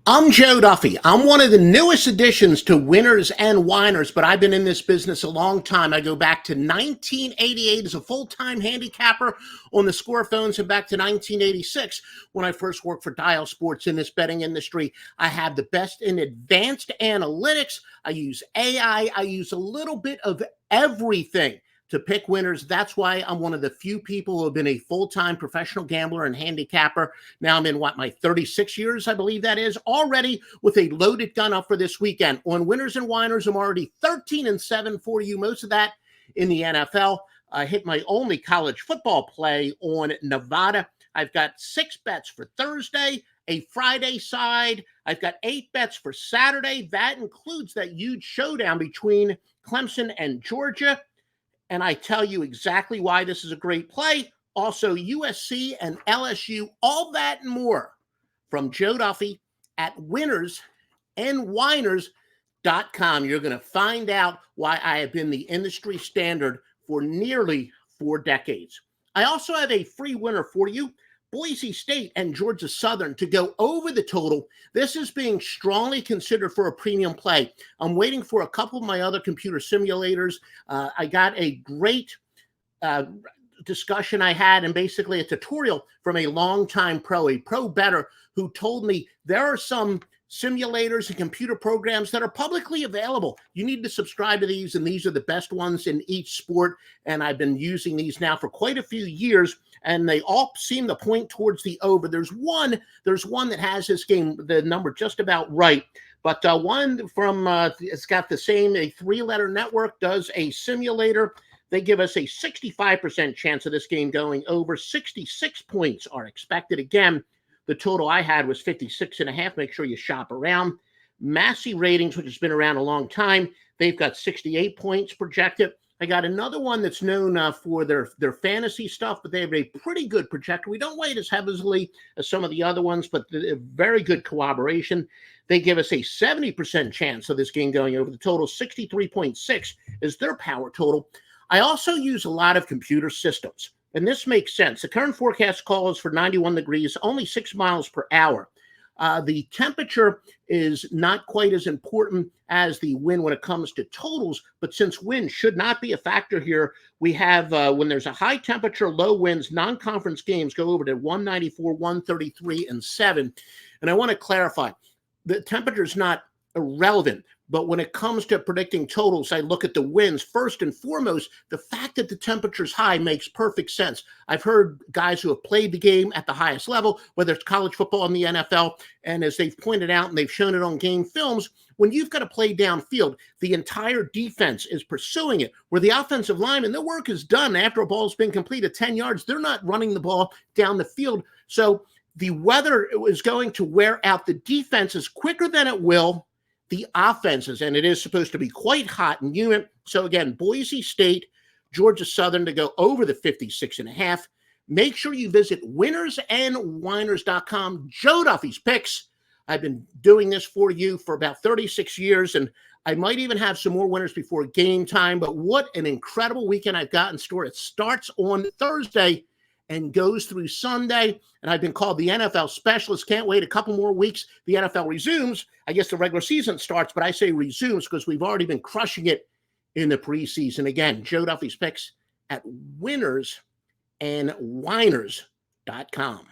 I'm Joe Duffy. I'm one of the newest additions to Winners and Whiners, but I've been in this business a long time. I go back to 1988 as a full-time handicapper on the score phones and back to 1986 when I first worked for Dial Sports in this betting industry. I have the best in advanced analytics. I use AI. I use a little bit of everything to pick winners. That's why I'm one of the few people who have been a full-time professional gambler and handicapper. Now I'm in my 36 years, I believe that is, already with a loaded gun up for this weekend. On Winners and Whiners, I'm already 13-7 for you, most of that in the NFL. I hit my only college football play on Nevada. I've got 6 bets for Thursday, a Friday side. I've got 8 bets for Saturday. That includes that huge showdown between Clemson and Georgia. And I tell you exactly why this is a great play. Also, USC and LSU, all that and more from Joe Duffy at winnersandwhiners.com. You're going to find out why I have been the industry standard for nearly 4 decades. I also have a free winner for you. Boise State and Georgia Southern to go over the total. This is being strongly considered for a premium play. I'm waiting for a couple of my other computer simulators. I got a great discussion I had, and basically a tutorial from a longtime pro, a pro bettor, who told me there are some simulators and computer programs that are publicly available. You need to subscribe to these, and these are the best ones in each sport. And I've been using these now for quite a few years, and they all seem to point towards the over. There's one that has this game, the number just about right. But one from, it's got the same, a 3-letter network does a simulator. They give us a 65% chance of this game going over. 66 points are expected. Again, the total I had was 56.5. Make sure you shop around. Massey Ratings, which has been around a long time, they've got 68 points projected. I got another one that's known for their fantasy stuff, but they have a pretty good projector. We don't weight as heavily as some of the other ones, but very good cooperation. They give us a 70% chance of this game going over the total. 63.6 is their power total. I also use a lot of computer systems, and this makes sense. The current forecast calls for 91 degrees, only 6 miles per hour. The temperature is not quite as important as the wind when it comes to totals, but since wind should not be a factor here, we have, when there's a high temperature, low winds, non-conference games go over to 194, 133, and 7. And I want to clarify, the temperature is not irrelevant, but when it comes to predicting totals, I look at the winds. First and foremost, the fact that the temperature's high makes perfect sense. I've heard guys who have played the game at the highest level, whether it's college football and the NFL, and as they've pointed out and they've shown it on game films, when you've got to play downfield, the entire defense is pursuing it, where the offensive linemen, their work is done after a ball's been completed 10 yards. They're not running the ball down the field. So the weather is going to wear out the defenses quicker than it will the offenses, and it is supposed to be quite hot and humid. So again, Boise State, Georgia Southern to go over the 56.5. Make sure you visit winnersandwhiners.com. Joe Duffy's picks. I've been doing this for you for about 36 years, and I might even have some more winners before game time, but what an incredible weekend I've got in store. It starts on Thursday and goes through Sunday. And I've been called the NFL specialist. Can't wait a couple more weeks. The NFL resumes. I guess the regular season starts, but I say resumes because we've already been crushing it in the preseason. Again, Joe Duffy's picks at winnersandwhiners.com.